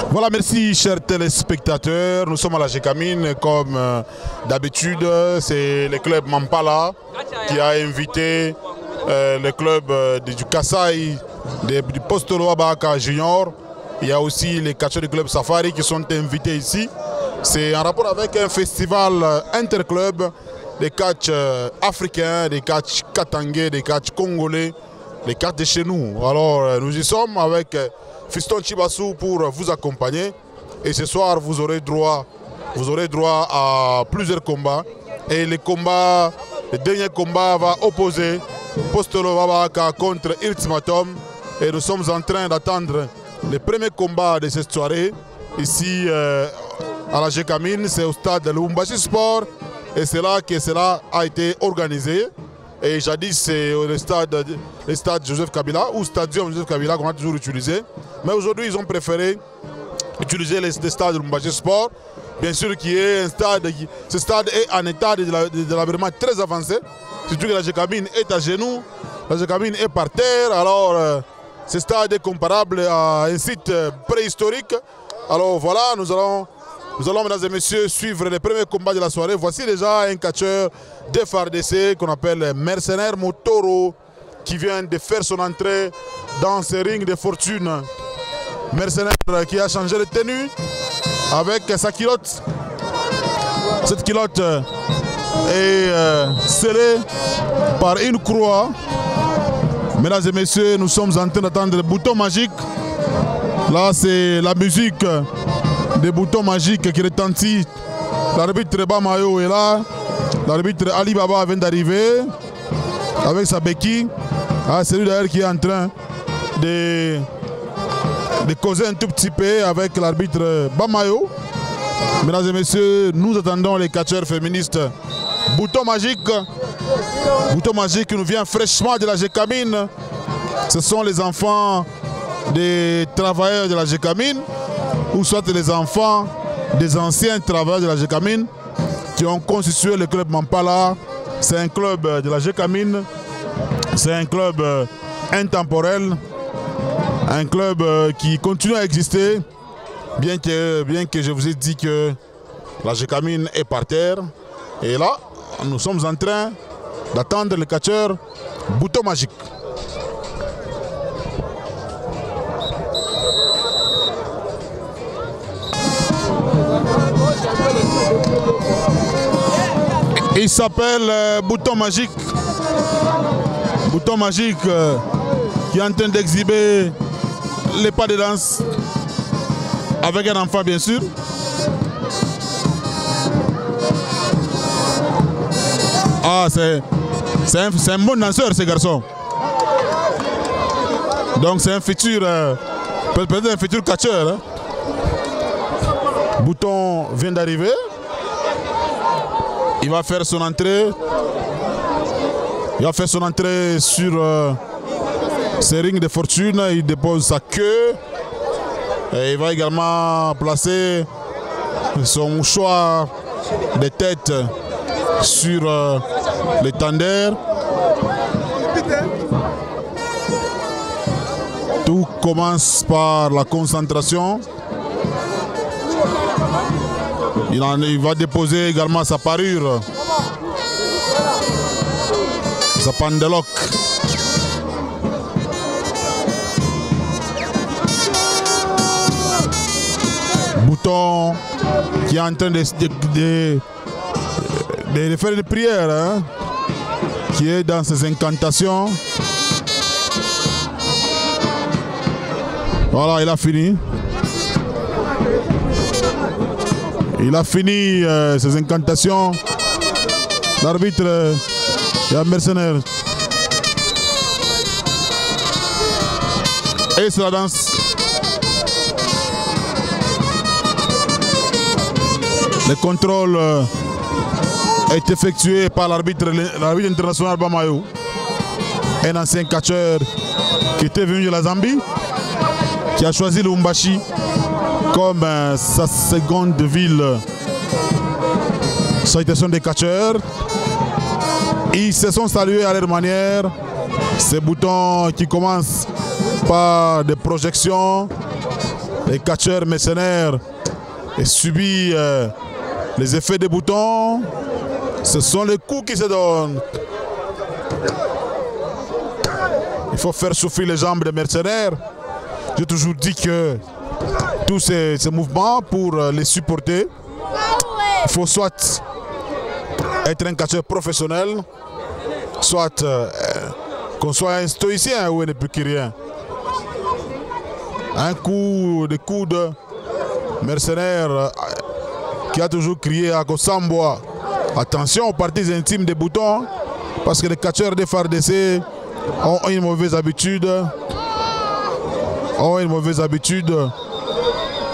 Voilà, merci chers téléspectateurs. Nous sommes à la Gécamine comme d'habitude. C'est le club Mampala qui a invité le club du Kassai, du Postolo Abaka Junior. Il y a aussi les catcheurs du club Safari qui sont invités ici. C'est en rapport avec un festival interclub des catch africains, des catch katangais, des catch congolais, les catch de chez nous. Alors nous y sommes avec Fiston Chibassou pour vous accompagner. Et ce soir vous aurez droit à plusieurs combats. Et le dernier combat va opposer Postolo Babaka contre Ultimatum. Et nous sommes en train d'attendre le premier combat de cette soirée. Ici à la Gécamine, c'est au stade de Lubumbashi Sport. Et c'est là que cela a été organisé. Et jadis, c'est le stade Joseph Kabila ou Stadium Joseph Kabila qu'on a toujours utilisé. Mais aujourd'hui, ils ont préféré utiliser le stade de Lubumbashi Sport. Bien sûr, ce stade est en état de l'habillement très avancé. Surtout que la Gécamine est à genoux, la Gécamine est par terre. Alors, ce stade est comparable à un site préhistorique. Alors voilà, nous allons, mesdames et messieurs, suivre les premiers combats de la soirée. Voici déjà un catcheur de FARDC qu'on appelle Mercenaire Motoro qui vient de faire son entrée dans ce ring de fortune. Mercenaire qui a changé de tenue avec sa culotte. Cette culotte est scellée par une croix. Mesdames et messieurs, nous sommes en train d'attendre le bouton magique. Là, c'est la musique des boutons magiques qui retentit. L'arbitre Bamayo est là. L'arbitre Ali Baba vient d'arriver avec sa béquille. Ah, c'est lui d'ailleurs qui est en train de causer un tout petit peu avec l'arbitre Bamayo. Mesdames et messieurs, nous attendons les catcheurs féministes. Bouton magique qui nous vient fraîchement de la Gécamine. Ce sont les enfants des travailleurs de la Gécamine, ou soit les enfants des anciens travailleurs de la Gécamine qui ont constitué le club Mampala. C'est un club de la Gécamine, c'est un club intemporel, un club qui continue à exister, bien que je vous ai dit que la Gécamine est par terre. Et là, nous sommes en train d'attendre le catcheur Bouton Magique. Il s'appelle Bouton Magique. Bouton Magique qui est en train d'exhiber les pas de danse avec un enfant bien sûr. Ah, c'est un bon danseur ce garçon. Donc c'est un futur, peut-être un futur catcheur. Hein. Bouton vient d'arriver. Il va faire son entrée. Il va faire son entrée sur ce ring de fortune. Il dépose sa queue. Et il va également placer son mouchoir de tête sur l'étendard. Tout commence par la concentration. Il va déposer également sa parure, sa pendeloque. Bouton qui est en train de faire une prière, hein, qui est dans ses incantations. Voilà, il a fini. Il a fini ses incantations. L'arbitre, il y a un mercenaire. Et c'est la danse. Le contrôle est effectué par l'arbitre international Bamayo, un ancien catcheur qui était venu de la Zambie, qui a choisi Lubumbashi comme sa seconde ville. Salutation des catcheurs. Ils se sont salués à leur manière. Ces boutons qui commencent par des projections Les catcheurs mercenaires et subit les effets des boutons. Ce sont les coups qui se donnent. Il faut faire souffler les jambes des mercenaires. J'ai toujours dit que tous ces mouvements, pour les supporter, il faut soit être un catcheur professionnel, soit qu'on soit un stoïcien ou un épicurien. Un coup de coude mercenaire qui a toujours crié à Kossamboa. Attention aux parties intimes des boutons, parce que les catcheurs des FARDC ont une mauvaise habitude.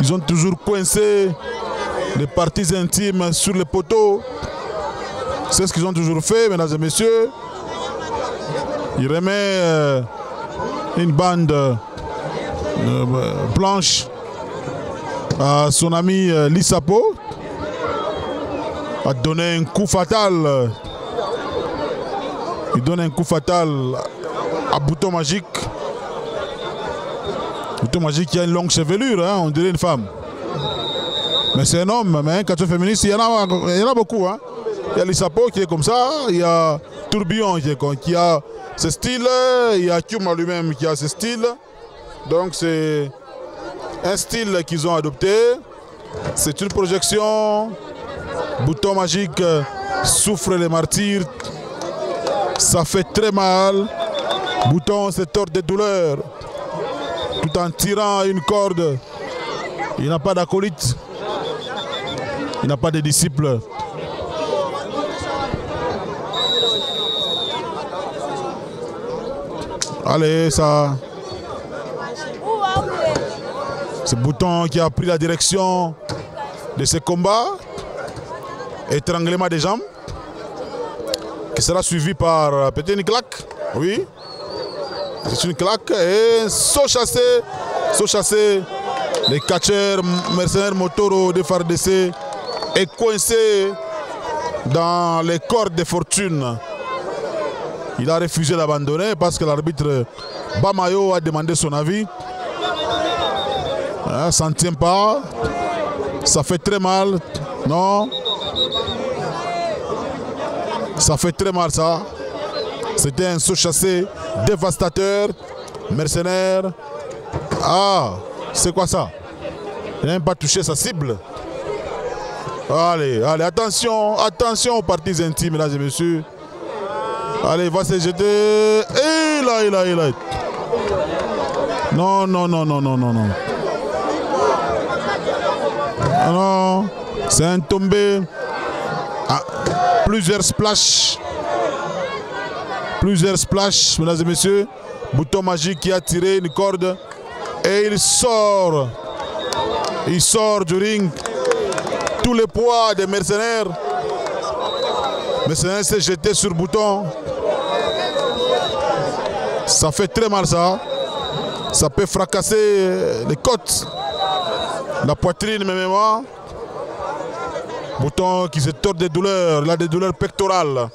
Ils ont toujours coincé les parties intimes sur les poteaux. C'est ce qu'ils ont toujours fait, mesdames et messieurs. Il remet une bande blanche à son ami Lissapo. A donné un coup fatal. Il donne un coup fatal à Bouton Magique. Bouton Magique qui a une longue chevelure, hein, on dirait une femme. Mais c'est un homme, mais un catcheur féministe, il y en a beaucoup. Hein. Il y a Lissapo qui est comme ça, il y a Tourbillon qui a ce style, il y a Kyuma lui-même qui a ce style. Donc c'est un style qu'ils ont adopté. C'est une projection. Bouton Magique souffre les martyrs. Ça fait très mal. Bouton se tord de douleur. Tout en tirant une corde. Il n'a pas d'acolyte. Il n'a pas de disciples. Allez, ça. C'est Bouton qui a pris la direction de ce combat. Étranglement des jambes. Qui sera suivi par peut-être une claque. Oui. C'est une claque et saut chassé. Les catcheurs mercenaires Motoro de FARDC est coincé dans les cordes de fortune. Il a refusé d'abandonner parce que l'arbitre Bamayo a demandé son avis. Ça ne tient pas. Ça fait très mal. Non. Ça fait très mal ça. C'était un saut chassé dévastateur. Mercenaire. Ah, c'est quoi ça? Il n'a même pas touché sa cible. Allez, attention aux parties intimes, mesdames et messieurs. Allez, il va se jeter. Et là. Non. Non, c'est un tombé. Plusieurs splashs, mesdames et messieurs. Bouton Magique qui a tiré une corde et il sort du ring. Tout le poids des mercenaires. Mercenaires s'est jeté sur Bouton. Ça fait très mal ça. Ça peut fracasser les côtes, la poitrine même. Bouton qui se tord des douleurs, il a des douleurs pectorales.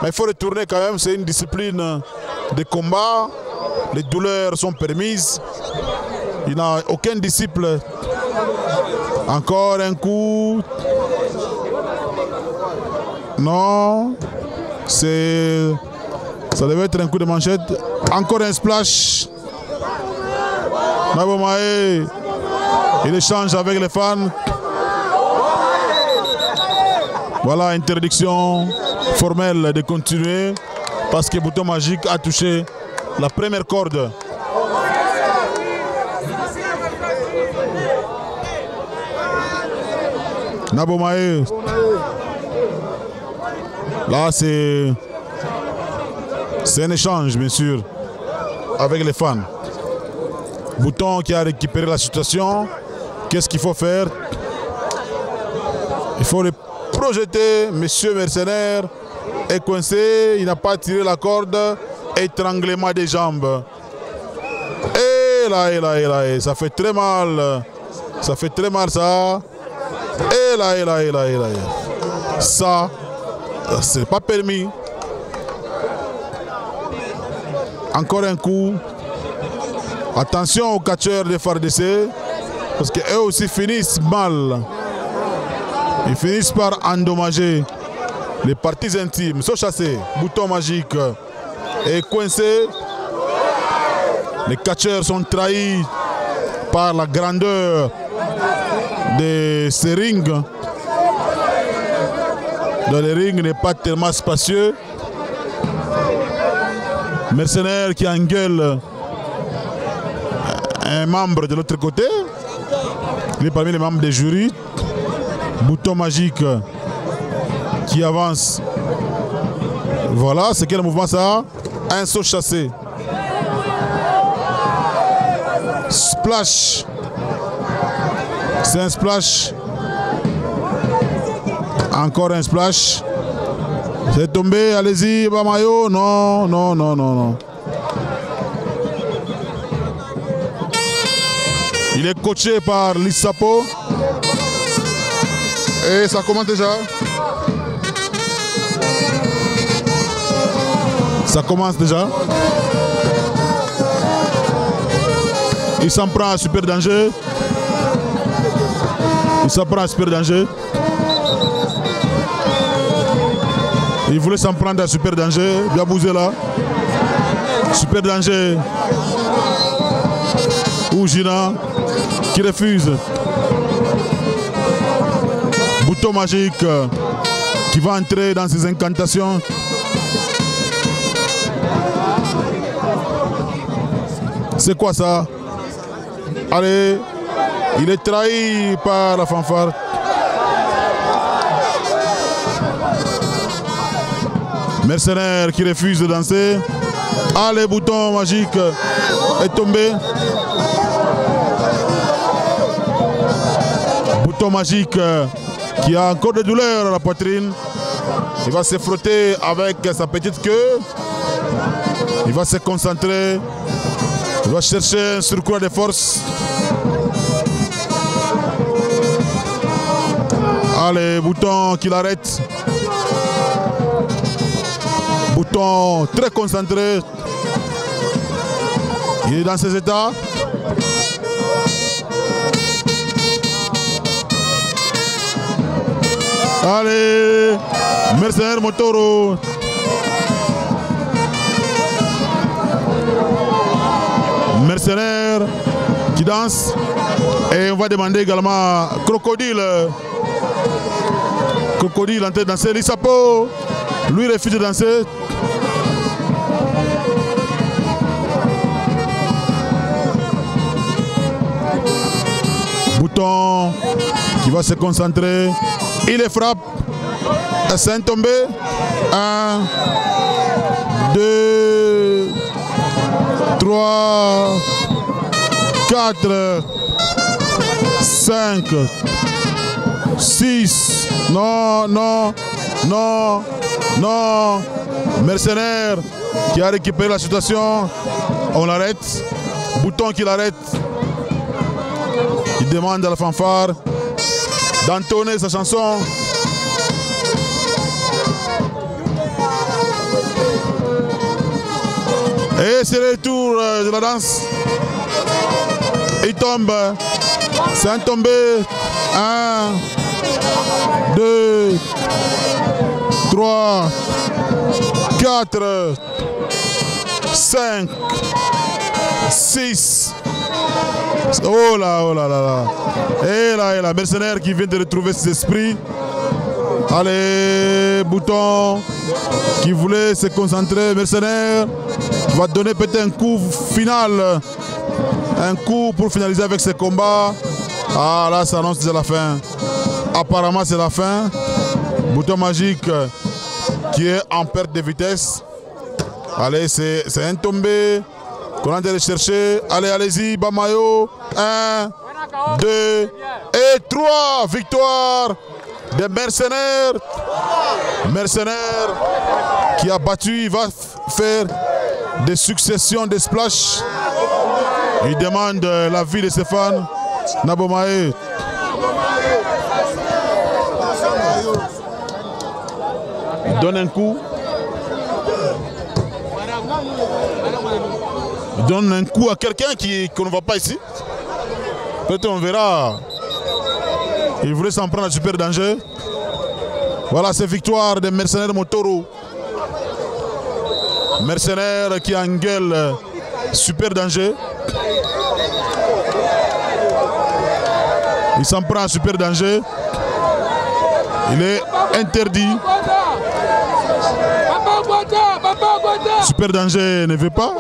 Mais il faut retourner quand même, c'est une discipline de combat. Les douleurs sont permises. Il n'a aucun disciple. Encore un coup. Non. Ça devait être un coup de manchette. Encore un splash. Nabomae. Il échange avec les fans. Voilà, interdiction formelle de continuer parce que Bouton Magique a touché la première corde. Nabomae. Là, c'est un échange, bien sûr, avec les fans. Bouton qui a récupéré la situation. Qu'est-ce qu'il faut faire? Il faut le projeter. Monsieur Mercenaire est coincé. Il n'a pas tiré la corde. Étranglement des jambes. Et là. Ça fait très mal. Ça fait très mal, ça. Et là. Ça, c'est pas permis. Encore un coup. Attention aux catcheurs de FARDC. Parce qu'eux aussi finissent mal. Ils finissent par endommager les parties intimes. Sont chassés. Bouton magique est coincé. Les catcheurs sont trahis par la grandeur de ces rings. Dans les rings n'est pas tellement spacieux. Mercenaire qui engueule un membre de l'autre côté. Il est parmi les membres des jurys. Bouton magique qui avance. Voilà, c'est quel mouvement ça? Un saut chassé. Splash. C'est un splash. Encore un splash. C'est tombé, allez-y, Bamayo. Non, non, non, non, non. Il est coaché par Lissapo. Et ça commence déjà. Ça commence déjà. Il s'en prend à super danger. Il s'en prend à super danger. Il voulait s'en prendre à super danger. Il a bougé là. Super danger. Oujina qui refuse. Bouton magique qui va entrer dans ses incantations. C'est quoi ça? Allez, il est trahi par la fanfare. Mercenaire qui refuse de danser. Allez, bouton magique est tombé. Bouton magique qui a encore des douleurs à la poitrine. Il va se frotter avec sa petite queue. Il va se concentrer. Il va chercher un surcroît de force. Allez, bouton qui l'arrête. Bouton très concentré. Il est dans ses états. Allez, Mercenaire Motoro. Mercenaire qui danse. Et on va demander également Crocodile. Crocodile en train de danser. Lissapo, lui refuse de danser. Bouton qui va se concentrer. Il les frappe. C'est un tombé. 1, 2, 3, 4, 5, 6. Non, non, non, non. Mercenaire qui a récupéré la situation. On l'arrête. Bouton qui l'arrête. Il demande à la fanfare d'entonner sa chanson. Et c'est le tour de la danse. Il tombe. C'est un tombé. 1, 2, 3, 4, 5, 6. Oh là, oh là là là. Et là, Mercenaire qui vient de retrouver ses esprits. Allez, Bouton qui voulait se concentrer. Mercenaire va donner peut-être un coup final. Un coup pour finaliser avec ce combat. Ah là, ça annonce déjà la fin. Apparemment, c'est la fin. Bouton magique qui est en perte de vitesse. Allez, c'est un tombé qu'on a de chercher. Allez, allez-y, Bamayo. 1, 2 et 3. Victoire des Mercenaires. Mercenaire qui a battu, il va faire des successions de splash. Il demande l'avis de ses fans. Nabomae. Il donne un coup. Il donne un coup à quelqu'un qu'on ne voit pas ici. Peut-être on verra. Il voulait s'en prendre à super danger. Voilà, c'est victoire des mercenaires Motoro. Mercenaires qui engueule super danger. Il s'en prend à super danger. Il est interdit. Super danger ne veut pas.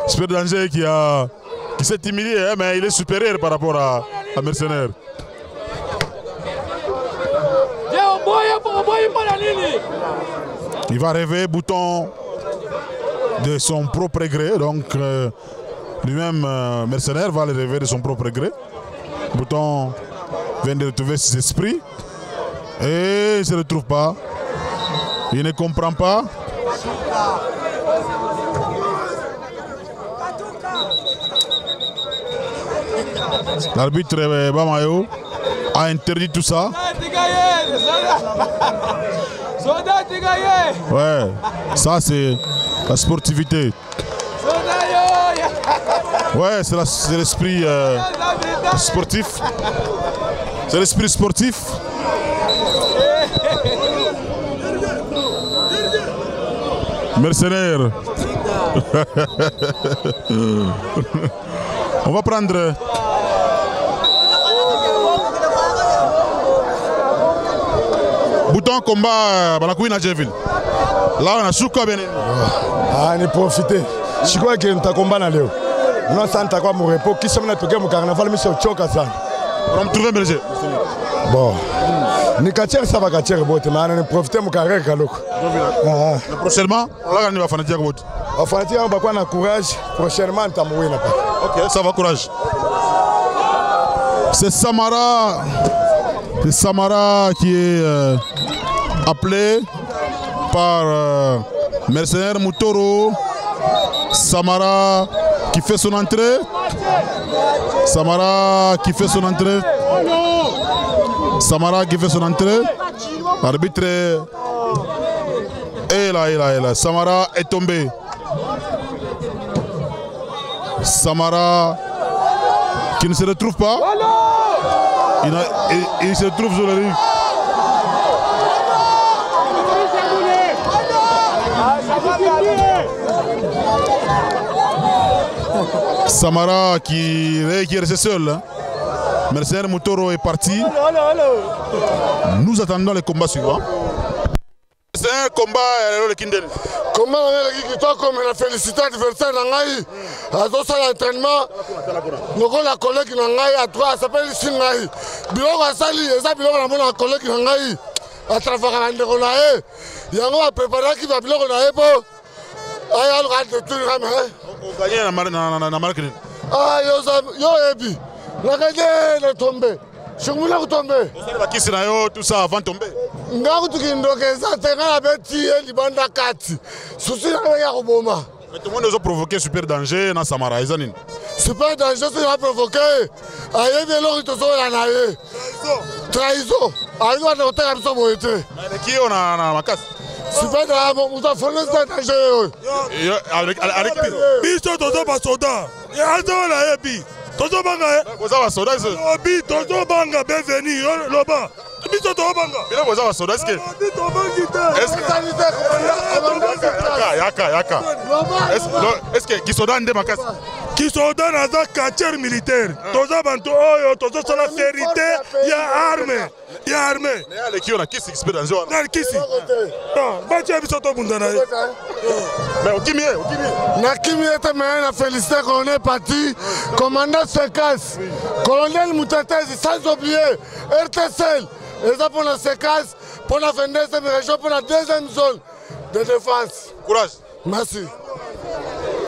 Super danger qui s'est humilié, hein, mais il est supérieur par rapport à Mercenaire. Il va rêver Bouton de son propre gré, donc lui-même Mercenaire va le rêver de son propre gré. Bouton vient de retrouver ses esprits et il ne se retrouve pas. Il ne comprend pas. L'arbitre Bamayo a interdit tout ça. Ouais, ça c'est la sportivité. Ouais, c'est l'esprit sportif. C'est l'esprit sportif. Mercenaire. On va prendre. Bouton combat Balakoui na Jeville. Là on a Chouko bien. Ah, ni profiter. Chouko qui est combat na leo. Non santa kwa mon repos qui sommes na toke mon carnaval monsieur choka sana. On va trouver Belgique. Bon. Ni katier ça va katier bote mais on profiter mon carré kaloko. Prochainement, on va gagner fanatique bote. Fanatique on va quoi na courage prochainement tamoué na pas. OK, ça va courage. C'est Samara. C'est Samara qui est appelé par Mercenaire Motoro. Samara qui fait son entrée. Samara qui fait son entrée. Samara qui fait son entrée. L'arbitre est là. Samara est tombé. Samara qui ne se retrouve pas. Il se trouve sur le ring. Samara qui est resté seul. Hein. Mercenaire Motoro est parti. Nous attendons le combat suivant. C'est un combat le Kindel. Comment on a comme la félicité adversaire Nangaï à l'entraînement. Nous avons la collègue Nangaï à 3, s'appelle Singaï. Biloko Asali, et ça Biloko la collègue Nangaï à travers la Ndéronae. Yango a préparé qui va Biloko Nae pour. Aïe, on va tout on gagne na marque. Ah, yo Ebi. La gagne est tombée. Je suis tombé. Tout ça avant de tomber. Mais tout le monde a provoqué super danger dans Samara. Super danger, c'est a provoqué. Trahison. Qui on a ma casse? Super danger. Avec Biso Toto Basoda. Et Ado la Ebi. Toto Banga. Vous avez un soda. Obi Toto Banga bienvenue. Loba. Biso Toto Banga. Bien vous avez un soda. Est-ce que qui soda ande makas? Qui soda naza quartier militaire. Toza bantu oyo toza sala vérité ya armée. Ya armée. Mais qui on a qui s'expert dans zone. Na kisi. Non, ba tu biso to bundana. Mais au Kimi. Na Kimi était mais félicité qu'on est parti. Commandant Sekas. Colonel Moutetezi sans oublier RTCL. Et ça pour la Sekas pour la 22e région pour la 2e zone de défense. Courage. Merci.